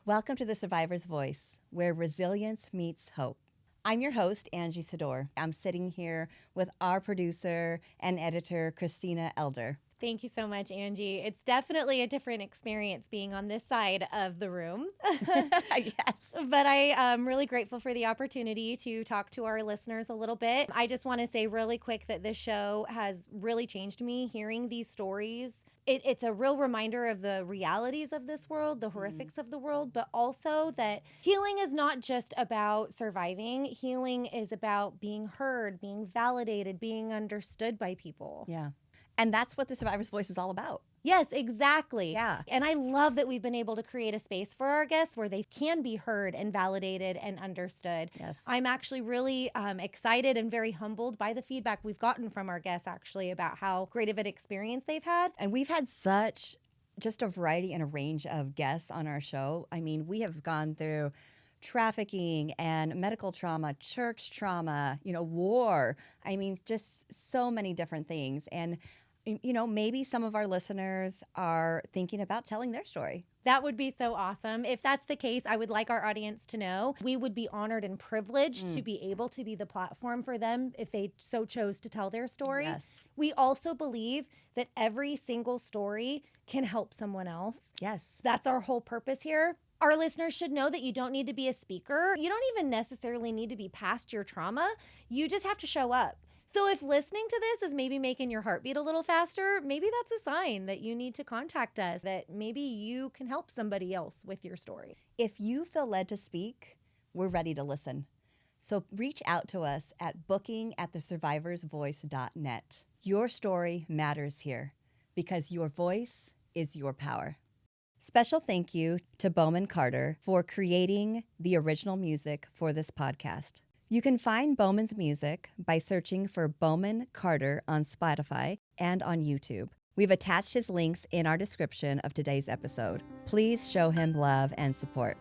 Welcome to The Survivor's Voice, where resilience meets hope. I'm your host, Angie Sador. I'm sitting here with our producer and editor, Christina Elder. Thank you so much, Angie. It's definitely a different experience being on this side of the room. Yes. But I am really grateful for the opportunity to talk to our listeners a little bit. I just want to say really quick that this show has really changed me hearing these stories. It's a real reminder of the realities of this world, the horrifics of the world, but also that healing is not just about surviving. Healing is about being heard, being validated, being understood by people. Yeah. And that's what The Survivor's Voice is all about. Yes, exactly. Yeah. And I love that we've been able to create a space for our guests where they can be heard and validated and understood. Yes. I'm actually really excited and very humbled by the feedback we've gotten from our guests actually about how great of an experience they've had. And we've had such just a variety and a range of guests on our show. I mean, we have gone through trafficking and medical trauma, church trauma, war. I mean, just so many different things. And maybe some of our listeners are thinking about telling their story. That would be so awesome. If that's the case, I would like our audience to know we would be honored and privileged to be able to be the platform for them if they so chose to tell their story. Yes. We also believe that every single story can help someone else. Yes. That's our whole purpose here. Our listeners should know that you don't need to be a speaker. You don't even necessarily need to be past your trauma. You just have to show up. So if listening to this is maybe making your heart beat a little faster, maybe that's a sign that you need to contact us, that maybe you can help somebody else with your story. If you feel led to speak, we're ready to listen. So reach out to us at booking@thesurvivorsvoice.net. Your story matters here because your voice is your power. Special thank you to Bowman Carter for creating the original music for this podcast. You can find Bowman's music by searching for Bowman Carter on Spotify and on YouTube. We've attached his links in our description of today's episode. Please show him love and support.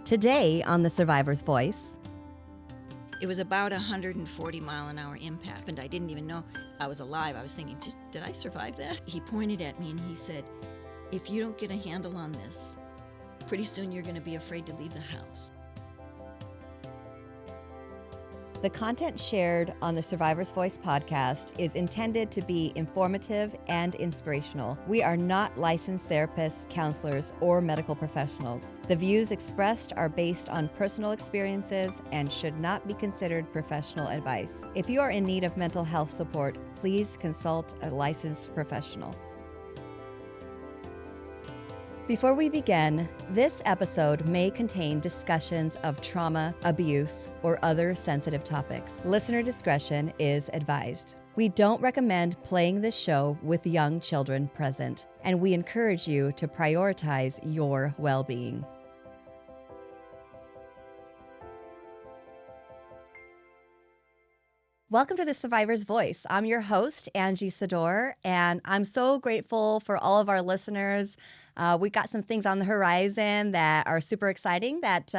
Today on The Survivor's Voice, it was about 140-mile-an-hour impact, and I didn't even know I was alive. I was thinking, did I survive that? He pointed at me and he said, if you don't get a handle on this, pretty soon you're going to be afraid to leave the house. the content shared on the Survivor's Voice podcast is intended to be informative and inspirational. We are not licensed therapists, counselors, or medical professionals. The views expressed are based on personal experiences and should not be considered professional advice. If you are in need of mental health support, please consult a licensed professional. Before we begin, this episode may contain discussions of trauma, abuse, or other sensitive topics. Listener discretion is advised. We don't recommend playing this show with young children present, and we encourage you to prioritize your well-being. Welcome to The Survivor's Voice. I'm your host, Angie Sador, and I'm so grateful for all of our listeners. We got some things on the horizon that are super exciting that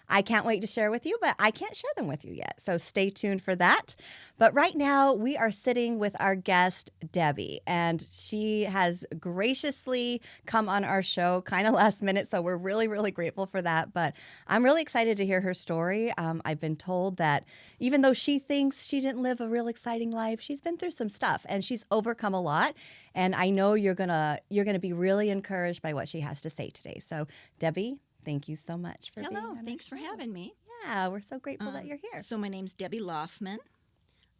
I can't wait to share with you, but I can't share them with you yet. So stay tuned for that. But right now, we are sitting with our guest, Debbie, and she has graciously come on our show kind of last minute. So we're really, really grateful for that. But I'm really excited to hear her story. I've been told that even though she thinks she didn't live a real exciting life, she's been through some stuff and she's overcome a lot. And I know you're gonna be really encouraged by what she has to say today. So Debbie, thank you so much for being on. Hello, thanks for having me. Yeah, we're so grateful that you're here. So my name's Debbie Laufman.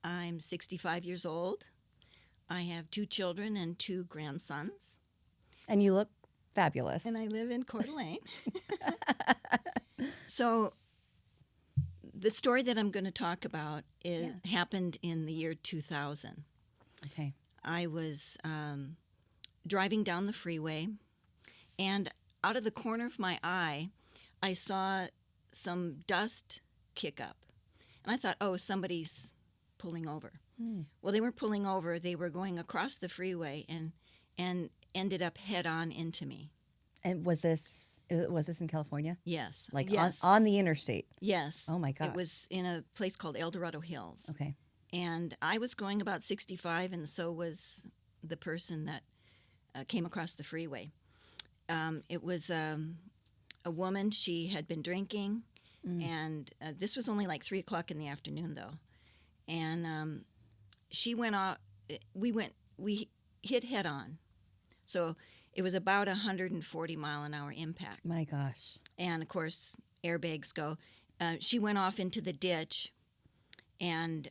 I'm 65 years old. I have 2 children and 2 grandsons. And you look fabulous. And I live in Coeur d'Alene. So the story that I'm going to talk about happened in the year 2000. Okay. I was driving down the freeway, and out of the corner of my eye, I saw some dust kick up. And I thought, oh, somebody's pulling over. Well, they weren't pulling over. They were going across the freeway and ended up head on into me. And was this in California? Yes. Like yes. on the interstate? Yes. Oh, my gosh. It was in a place called El Dorado Hills. Okay. And I was going about 65, and so was the person that came across the freeway. It was a woman. She had been drinking, and this was only like 3 o'clock in the afternoon, though. And she went off. We hit head on. So it was about 140 mile an hour impact. My gosh. And of course, airbags go. She went off into the ditch, and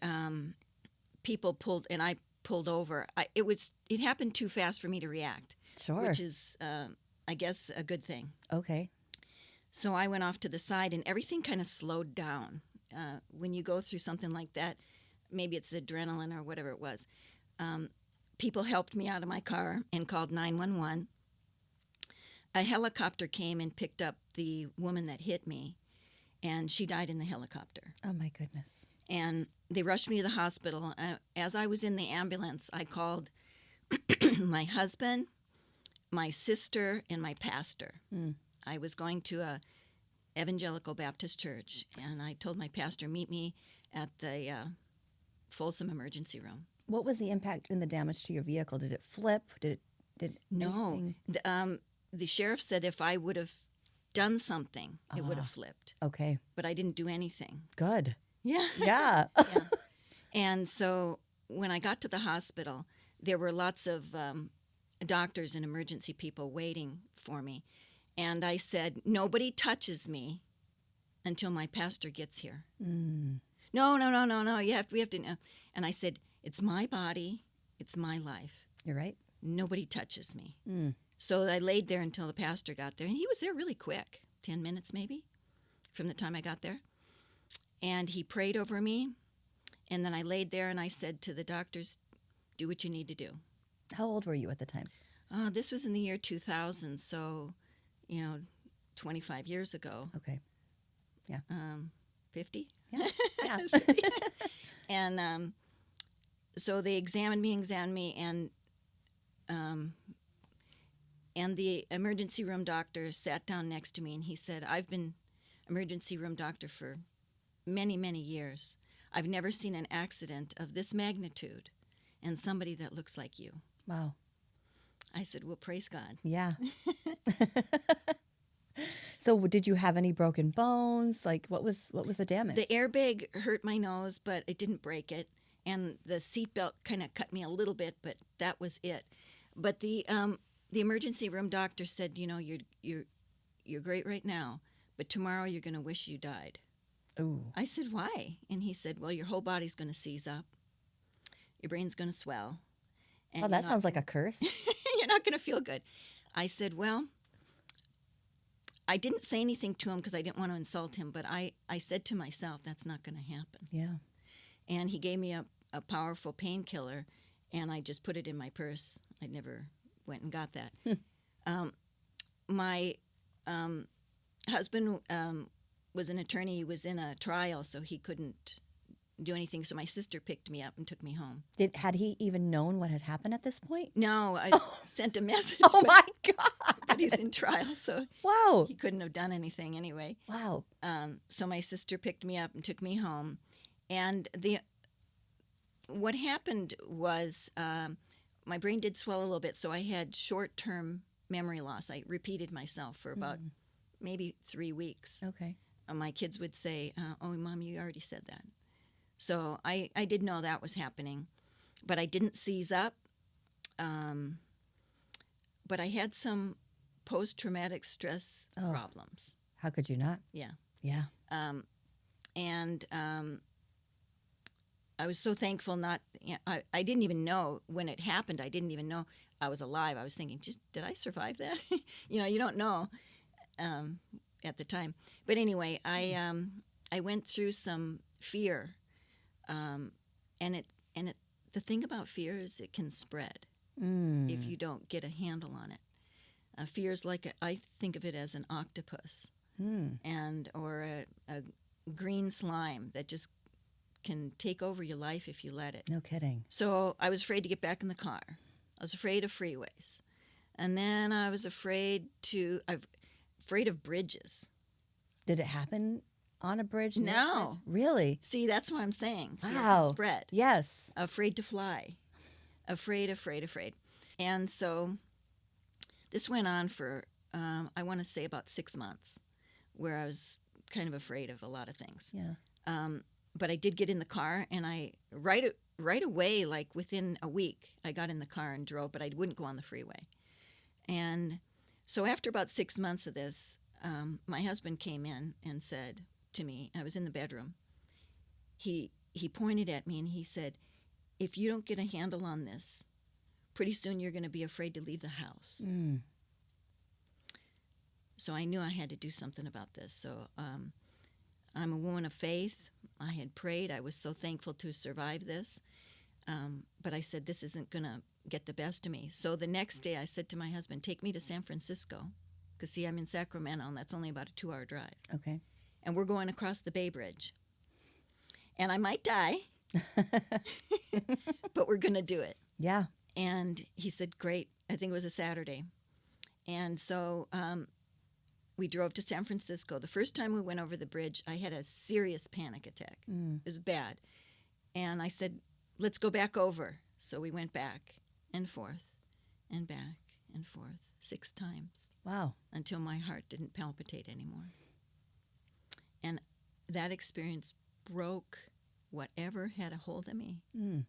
people pulled, and I pulled over. It happened too fast for me to react. Sure. Which is, I guess, a good thing. Okay. So I went off to the side, and everything kind of slowed down. When you go through something like that, maybe it's the adrenaline or whatever it was. People helped me out of my car and called 911. A helicopter came and picked up the woman that hit me, and she died in the helicopter. Oh, my goodness. And they rushed me to the hospital. As I was in the ambulance, I called my husband, my sister, and my pastor. I was going to a evangelical Baptist church, and I told my pastor, meet me at the Folsom emergency room. What was the impact and the damage to your vehicle? Did it flip? No. anything- The sheriff said if I would have done something, it would have flipped. Okay. But I didn't do anything. Good. Yeah. Yeah. Yeah. And so when I got to the hospital, there were lots of doctors and emergency people waiting for me. And I said, nobody touches me until my pastor gets here. No. We have to know. And I said, it's my body. It's my life. You're right. Nobody touches me. So I laid there until the pastor got there. And he was there really quick, 10 minutes maybe, from the time I got there. And he prayed over me. And then I laid there and I said to the doctors, do what you need to do. How old were you at the time? This was in the year 2000, so, 25 years ago. Okay. Yeah. 50? Yeah. Yeah. And so they examined me, and the emergency room doctor sat down next to me, and he said, I've been emergency room doctor for many, many years. I've never seen an accident of this magnitude and somebody that looks like you. Wow. I said, well, praise God. Yeah. So did you have any broken bones? Like what was the damage? The airbag hurt my nose, but it didn't break it. And the seatbelt kind of cut me a little bit, but that was it. But the emergency room doctor said, you're great right now, but tomorrow you're going to wish you died. Ooh. I said, why? And he said, well, your whole body's going to seize up. Your brain's going to swell. And Oh, that sounds like a curse. you're not going to feel good. I said, well, I didn't say anything to him because I didn't want to insult him, but I said to myself, that's not going to happen. Yeah. And he gave me a powerful painkiller, and I just put it in my purse. I never went and got that. My husband was an attorney. He was in a trial, so he couldn't do anything. So my sister picked me up and took me home. Had he even known what had happened at this point? No, I sent a message. Oh my God. But he's in trial, so Wow. he couldn't have done anything anyway. Wow. So my sister picked me up and took me home. And what happened was my brain did swell a little bit, so I had short-term memory loss. I repeated myself for about maybe 3 weeks. Okay. My kids would say, oh, Mom, you already said that. So I did know that was happening, but I didn't seize up. But I had some post-traumatic stress problems. How could you not? Yeah. Yeah. And I was so thankful I didn't even know when it happened. I didn't even know I was alive. I was thinking, did I survive that? You don't know at the time. But anyway, I went through some fear. And the thing about fear is it can spread if you don't get a handle on it. Fear is I think of it as an octopus, or a green slime that just can take over your life if you let it. No kidding. So I was afraid to get back in the car. I was afraid of freeways, and then I was afraid of bridges. Did it happen on a bridge? near a No. bridge? Really? See, that's what I'm saying. Fear can Wow. spread. Yes. Afraid to fly. Afraid. And so this went on for I want to say about 6 months, where I was kind of afraid of a lot of things. Yeah. But I did get in the car, and I right away, like within a week, I got in the car and drove, but I wouldn't go on the freeway. And so after about 6 months of this, my husband came in and said to me, I was in the bedroom. He pointed at me and he said, "If you don't get a handle on this, pretty soon you're going to be afraid to leave the house." Mm. So I knew I had to do something about this. So I'm a woman of faith. I had prayed. I was so thankful to survive this. But I said, this isn't going to get the best of me. So the next day I said to my husband, take me to San Francisco. Because, see, I'm in Sacramento, and that's only about a 2-hour drive. Okay. And we're going across the Bay Bridge. And I might die, but we're going to do it. Yeah. And he said, great. I think it was a Saturday. And so we drove to San Francisco. The first time we went over the bridge, I had a serious panic attack. Mm. It was bad. And I said, let's go back over. So we went back and forth and back and forth 6 times Wow. until my heart didn't palpitate anymore. And that experience broke whatever had a hold of me. Mm.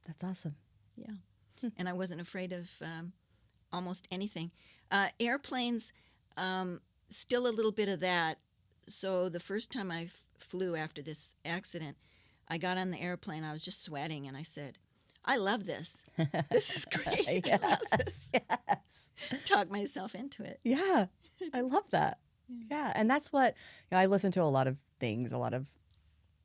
That's awesome. Yeah. And I wasn't afraid of almost anything. Airplanes, still a little bit of that. So the first time I flew after this accident, I got on the airplane. I was just sweating, and I said, I love this. This is great. I love this. Yes. Talk myself into it. Yeah. I love that. Yeah. And that's what, I listen to a lot of things, a lot of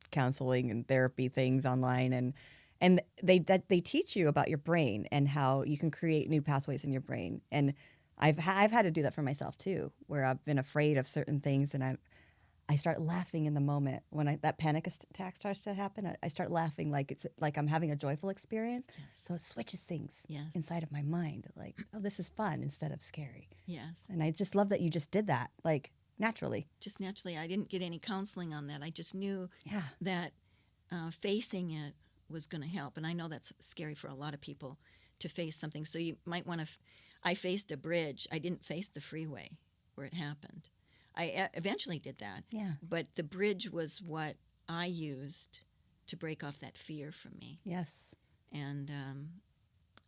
counseling and therapy things online, and they teach you about your brain and how you can create new pathways in your brain. And I've had to do that for myself too, where I've been afraid of certain things, and I start laughing in the moment when that panic attack starts to happen. I start laughing like it's like I'm having a joyful experience. Yes. So it switches things Yes. inside of my mind, like, oh, this is fun instead of scary. Yes. And I just love that you just did that, like, naturally. Just naturally. I didn't get any counseling on that. I just knew Yeah. that facing it was going to help. And I know that's scary for a lot of people to face something. So you might want to. I faced a bridge. I didn't face the freeway where it happened. I eventually did that. Yeah. But the bridge was what I used to break off that fear from me, Yes. and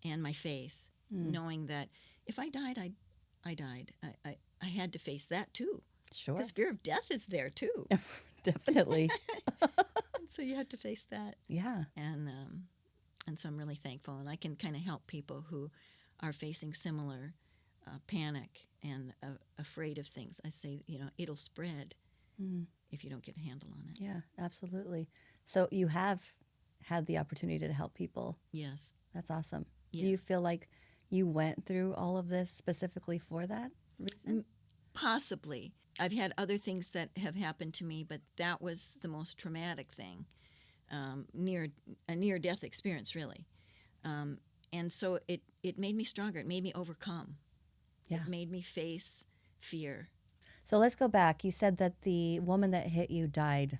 my faith, Mm. knowing that if I died, I died. I had to face that too, Sure. because fear of death is there too. Definitely. And so you have to face that, Yeah. and so I'm really thankful, and I can kind of help people who are facing similar panic and afraid of things. I say, it'll spread Mm. if you don't get a handle on it. Yeah, absolutely. So you have had the opportunity to help people. Yes. That's awesome. Do Yeah. you feel like you went through all of this specifically for that reason? Possibly. I've had other things that have happened to me, but that was the most traumatic thing, a near-death experience, really. And so it made me stronger. It made me overcome. Yeah. It made me face fear. So let's go back. You said that the woman that hit you died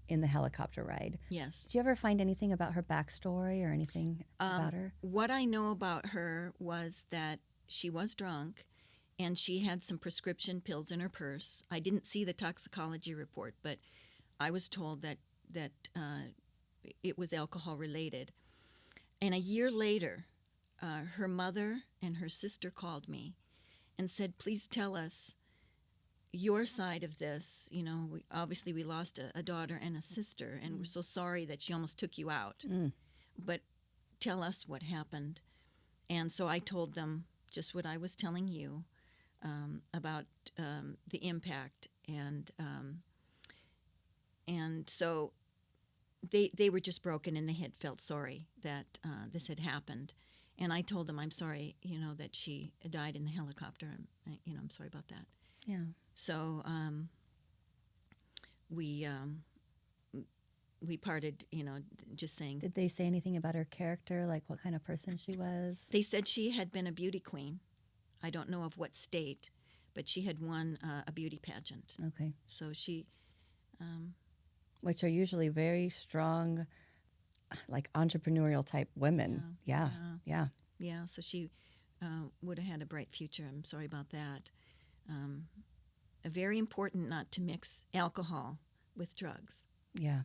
in the helicopter ride. Yes. Did you ever find anything about her backstory or anything about her? What I know about her was that she was drunk, and she had some prescription pills in her purse. I didn't see the toxicology report, but I was told that it was alcohol related. And a year later, her mother and her sister called me and said, please tell us your side of this. We lost a daughter and a sister, and we're so sorry that she almost took you out. Mm. But tell us what happened. And so I told them just what I was telling you about the impact. And so they were just broken, and they had felt sorry that this had happened. And I told them, I'm sorry, that she died in the helicopter. And, I'm sorry about that. Yeah. So we parted, just saying. Did they say anything about her character, like what kind of person she was? They said she had been a beauty queen. I don't know of what state, but she had won a beauty pageant. Okay. So she... Which are usually very strong, like entrepreneurial type women. Yeah. Yeah, so she would have had a bright future. I'm sorry about that. Very important not to mix alcohol with drugs, Yeah.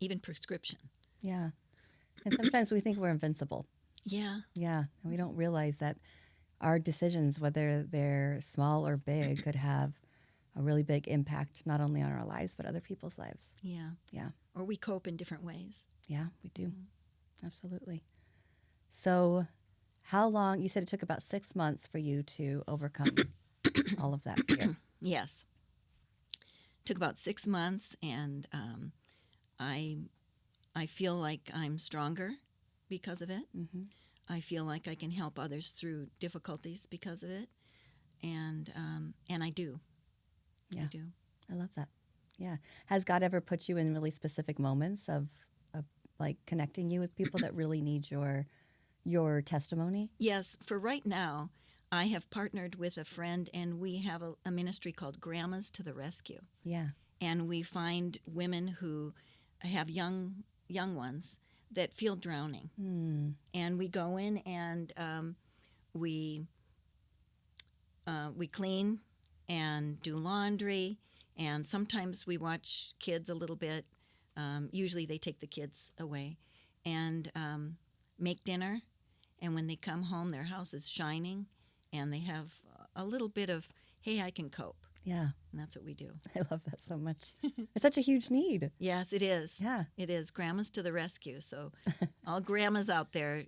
even prescription. Yeah. And sometimes we think we're invincible. Yeah. Yeah. And we don't realize that our decisions, whether they're small or big, could have a really big impact not only on our lives, but other people's lives. Yeah. Yeah. Or we cope in different ways. Yeah, we do. Absolutely. So, how long? You said it took about 6 months for you to overcome all of that fear. Yes. Took about 6 months, and I feel like I'm stronger because of it. Mm-hmm. I feel like I can help others through difficulties because of it, and I do. Yeah. I do. I love that. Yeah. Has God ever put you in really specific moments of like connecting you with people that really need your testimony? Yes. For right now, I have partnered with a friend, and we have a ministry called Grandmas to the Rescue. Yeah. And we find women who have young ones that feel drowning. Mm. And we go in and we clean and do laundry, and sometimes we watch kids a little bit. Usually they take the kids away and make dinner. And when they come home, their house is shining, and they have a little bit of, hey, I can cope. Yeah. And that's what we do. I love that so much. It's such a huge need. Yes, it is. Yeah. It is. Grandmas to the rescue. So all grandmas out there,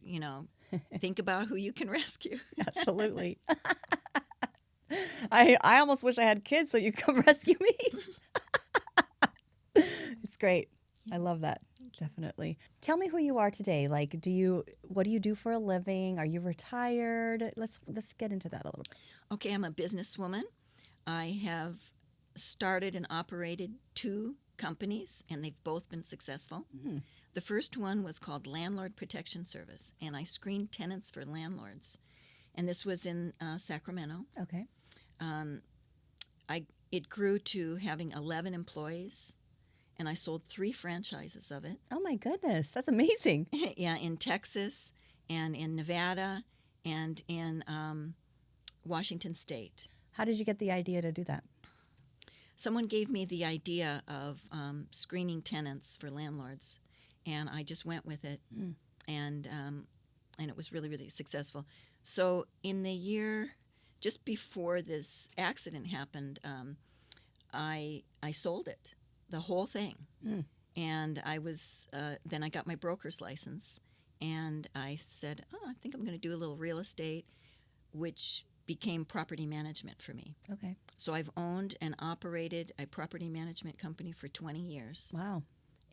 think about who you can rescue. Absolutely. I almost wish I had kids so you could come rescue me. It's great. I love that. Definitely. Tell me who you are today. Like, what do you do for a living? Are you retired? Let's get into that a little bit. Okay, I'm a businesswoman. I have started and operated 2 companies, and they've both been successful. Mm. The first one was called Landlord Protection Service, and I screened tenants for landlords. And this was in Sacramento. Okay. It grew to having 11 employees, and I sold 3 franchises of it. Oh my goodness, that's amazing. Yeah, in Texas and in Nevada and in Washington State. How did you get the idea to do that? Someone gave me the idea of screening tenants for landlords, and I just went with it, and it was really, really successful. So in the year just before this accident happened, I sold it, the whole thing, and I was then I got my broker's license, and I said, I think I'm going to do a little real estate, which became property management for me. Okay. So I've owned and operated a property management company for 20 years. Wow.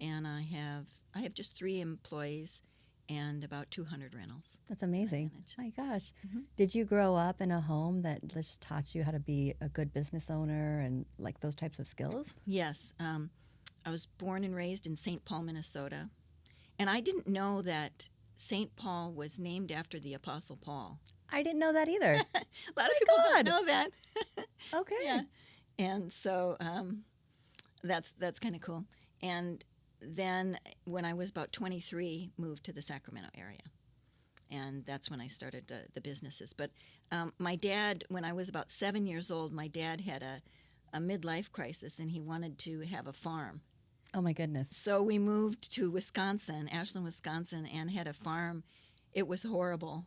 And I have just 3 employees and about 200 rentals. That's amazing. My gosh. Mm-hmm. Did you grow up in a home that just taught you how to be a good business owner and like those types of skills? Yes. I was born and raised in St. Paul, Minnesota. And I didn't know that St. Paul was named after the Apostle Paul. I didn't know that either. A lot of people don't know that. Okay. Yeah. And so that's kind of cool. And then when I was about 23, moved to the Sacramento area. And that's when I started the businesses. But my dad, when I was about 7 years old, my dad had a midlife crisis, and he wanted to have a farm. Oh my goodness. So we moved to Wisconsin, Ashland, Wisconsin, and had a farm. It was horrible.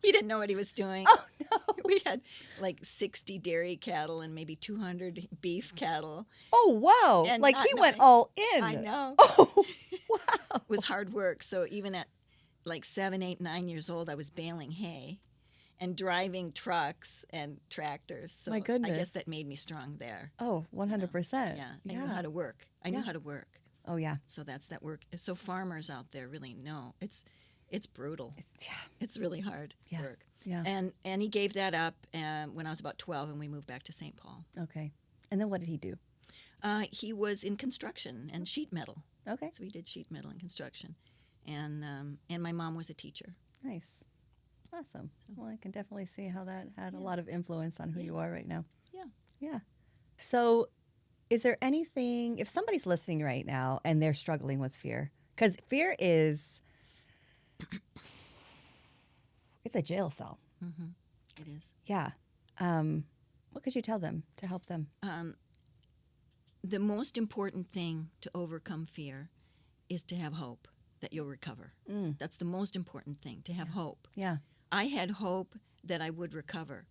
He didn't know what he was doing. Oh no. We had like 60 dairy cattle and maybe 200 beef cattle. Oh wow. And like not he went knowing- all in. I know. Oh wow. It was hard work. So even at like 7, 8, 9 years old, I was baling hay and driving trucks and tractors. So My goodness. I guess that made me strong there. Oh, 100%. Yeah, I knew how to work. I knew how to work. Oh yeah. So that's that work. So farmers out there really know it's brutal. Yeah. It's really hard work. Yeah. And he gave that up when I was about 12, and we moved back to St. Paul. Okay. And then what did he do? He was in construction and sheet metal. Okay. So we did sheet metal and construction, and my mom was a teacher. Nice. Awesome. Well, I can definitely see how that had a lot of influence on who you are right now. Yeah. Yeah. So is there anything, if somebody's listening right now and they're struggling with fear, because fear is, It's a jail cell. Mm-hmm. It is. Yeah. What could you tell them to help them? The most important thing to overcome fear is to have hope that you'll recover. That's the most important thing, to have hope. Yeah. I had hope that I would recover.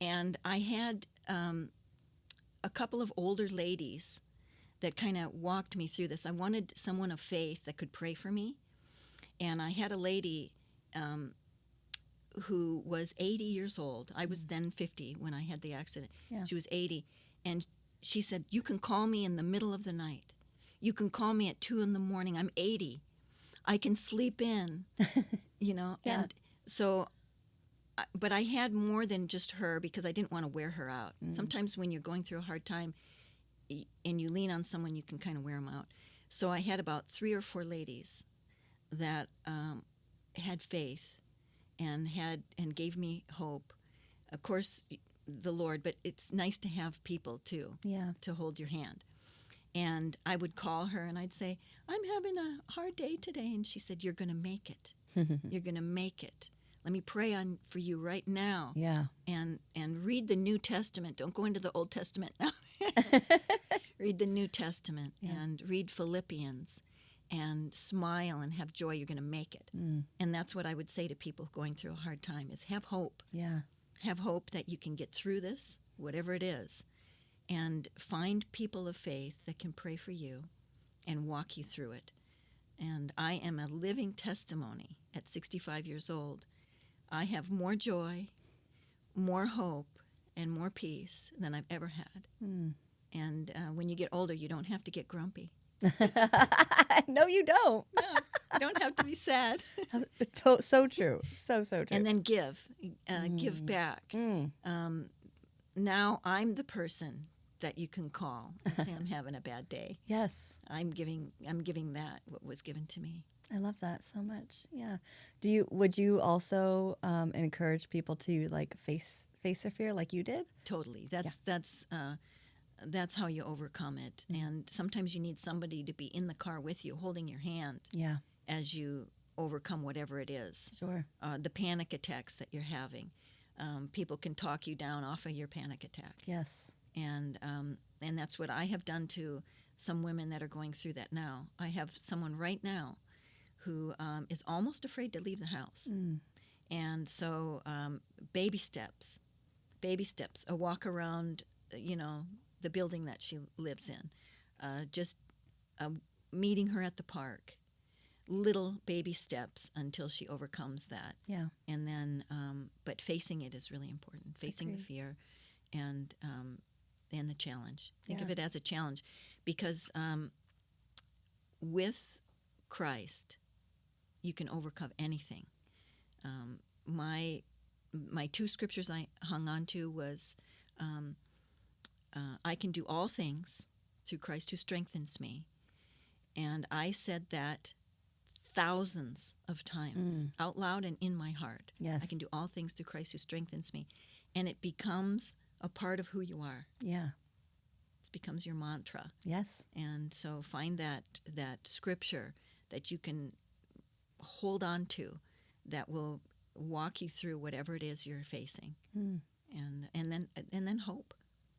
And I had a couple of older ladies that kind of walked me through this. I wanted someone of faith that could pray for me. And I had a lady who was 80 years old. I was then 50 when I had the accident. Yeah. She was 80. And she said, you can call me in the middle of the night. You can call me at 2 a.m. I'm 80. I can sleep in, you know. Yeah. And so, but I had more than just her because I didn't want to wear her out. Sometimes when you're going through a hard time and you lean on someone, you can kind of wear them out. So I had about 3 or 4 ladies that had faith and gave me hope. Of course, the Lord, but it's nice to have people too, Yeah. to hold your hand. And I would call her and I'd say, I'm having a hard day today. And she said, you're going to make it. You're going to make it. Let me pray for you right now. Yeah. And read the New Testament. Don't go into the Old Testament now. Read the New Testament and read Philippians and smile and have joy. You're going to make it. And that's what I would say to people going through a hard time is have hope. Yeah. Have hope that you can get through this, whatever it is, and find people of faith that can pray for you and walk you through it. And I am a living testimony at 65 years old. I have more joy, more hope, and more peace than I've ever had. And when you get older, you don't have to get grumpy. No, you don't. No, you don't have to be sad. So true. So true. And then give back. Now I'm the person that you can call and say, I'm having a bad day. Yes. I'm giving that what was given to me. I love that so much. Yeah. Would you also encourage people to like face their fear like you did? Totally. That's how you overcome it. And sometimes you need somebody to be in the car with you, holding your hand Yeah. as you overcome whatever it is. Sure. The panic attacks that you're having. People can talk you down off of your panic attack. Yes. And that's what I have done to some women that are going through that now. I have someone right now who is almost afraid to leave the house. And so baby steps, a walk around, the building that she lives in, just meeting her at the park, little baby steps until she overcomes that. Yeah. And then, but facing it is really important, facing the fear and the challenge. Think of it as a challenge because with Christ, you can overcome anything. My 2 scriptures I hung on to was, I can do all things through Christ who strengthens me. And I said that thousands of times out loud and in my heart. Yes. I can do all things through Christ who strengthens me. And it becomes a part of who you are. Yeah. It becomes your mantra. Yes. And so find that scripture that you can hold on to that will walk you through whatever it is you're facing. And then hope.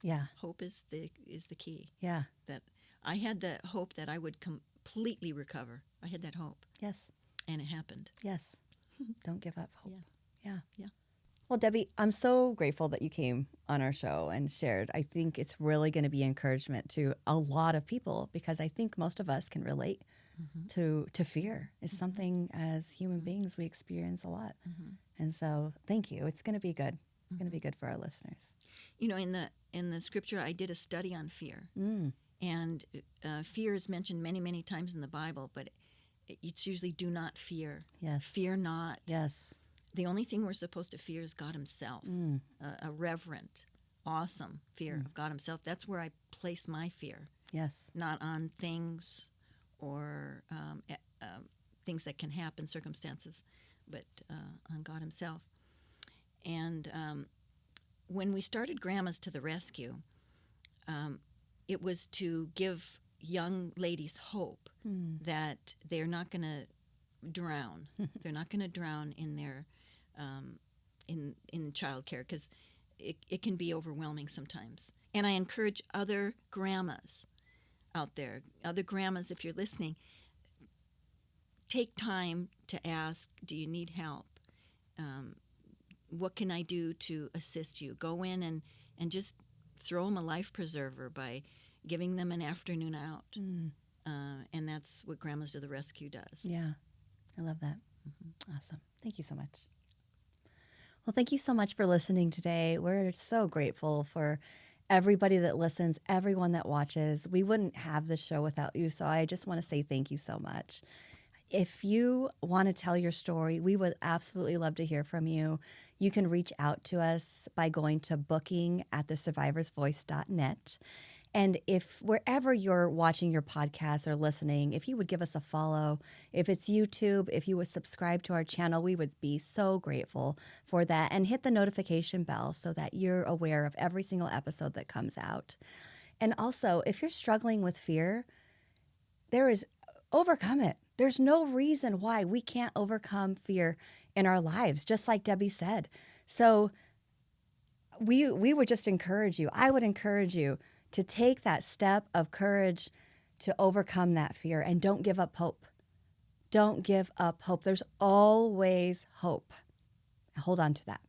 Yeah. Hope is the key. Yeah. That I had the hope that I would completely recover. I had that hope. Yes. And it happened. Yes. Don't give up hope. Yeah. Yeah. Well, Debbie, I'm so grateful that you came on our show and shared. I think it's really going to be encouragement to a lot of people because I think most of us can relate to fear. It's something as human beings we experience a lot. And so thank you. It's going to be good. It's going to be good for our listeners. In the scripture, I did a study on fear. And fear is mentioned many, many times in the Bible, but it's usually do not fear. Yes. Fear not. Yes. The only thing we're supposed to fear is God himself. A reverent, awesome fear of God himself. That's where I place my fear. Yes. Not on things or things that can happen, circumstances, but on God himself. And when we started Grandmas to the Rescue, it was to give young ladies hope that they're not going to drown. They're not going to drown in their in childcare, because it can be overwhelming sometimes. And I encourage other grandmas out there, other grandmas, if you're listening, take time to ask, do you need help? What can I do to assist you? Go in and just throw them a life preserver by giving them an afternoon out. And that's what Grandmas to the Rescue does. Yeah, I love that. Awesome. Thank you so much. Well, thank you so much for listening today. We're so grateful for everybody that listens, everyone that watches. We wouldn't have this show without you, so I just want to say thank you so much. If you want to tell your story, we would absolutely love to hear from you. You can reach out to us by going to booking@thesurvivorsvoice.net. And if wherever you're watching your podcast or listening, if you would give us a follow, if it's YouTube, if you would subscribe to our channel, we would be so grateful for that. And hit the notification bell so that you're aware of every single episode that comes out. And also, if you're struggling with fear, overcome it. There's no reason why we can't overcome fear in our lives, just like Debbie said. So we would just encourage you. I would encourage you to take that step of courage to overcome that fear, and don't give up hope. Don't give up hope. There's always hope. Hold on to that.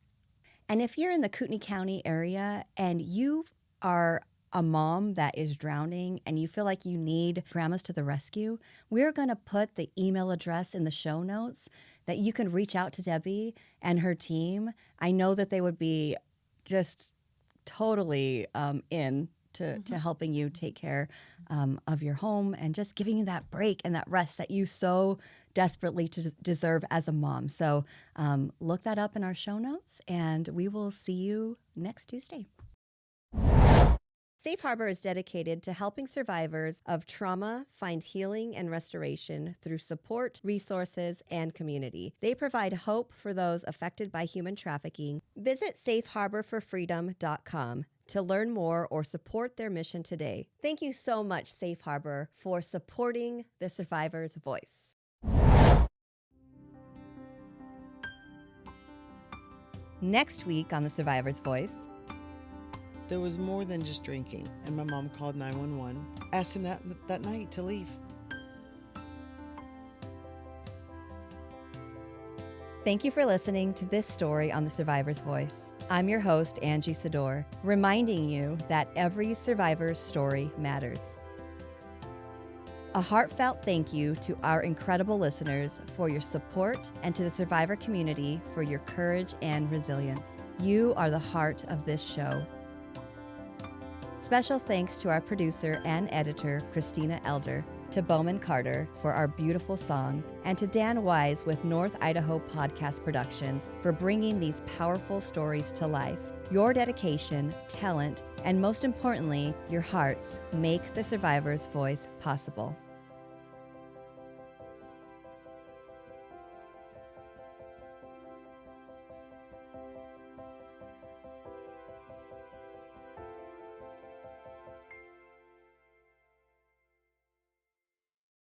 And if you're in the Kootenai County area and you are a mom that is drowning and you feel like you need Grandmas to the Rescue, we're going to put the email address in the show notes that you can reach out to Debbie and her team. I know that they would be just totally to helping you take care of your home and just giving you that break and that rest that you so desperately deserve as a mom. So look that up in our show notes, and we will see you next Tuesday. Safe Harbor is dedicated to helping survivors of trauma find healing and restoration through support, resources, and community. They provide hope for those affected by human trafficking. Visit safeharborforfreedom.com to learn more or support their mission today. Thank you so much, Safe Harbor, for supporting the survivor's voice. Next week on The Survivor's Voice, there was more than just drinking, and my mom called 911, asked him that night to leave. thank you for listening to this story on The Survivor's Voice. I'm your host, Angie Sador, reminding you that every survivor's story matters. A heartfelt thank you to our incredible listeners for your support and to the survivor community for your courage and resilience. You are the heart of this show. Special thanks to our producer and editor, Christina Elder, to Bowman Carter for our beautiful song, and to Dan Wise with North Idaho Podcast Productions for bringing these powerful stories to life. Your dedication, talent, and most importantly, your hearts make the survivor's voice possible.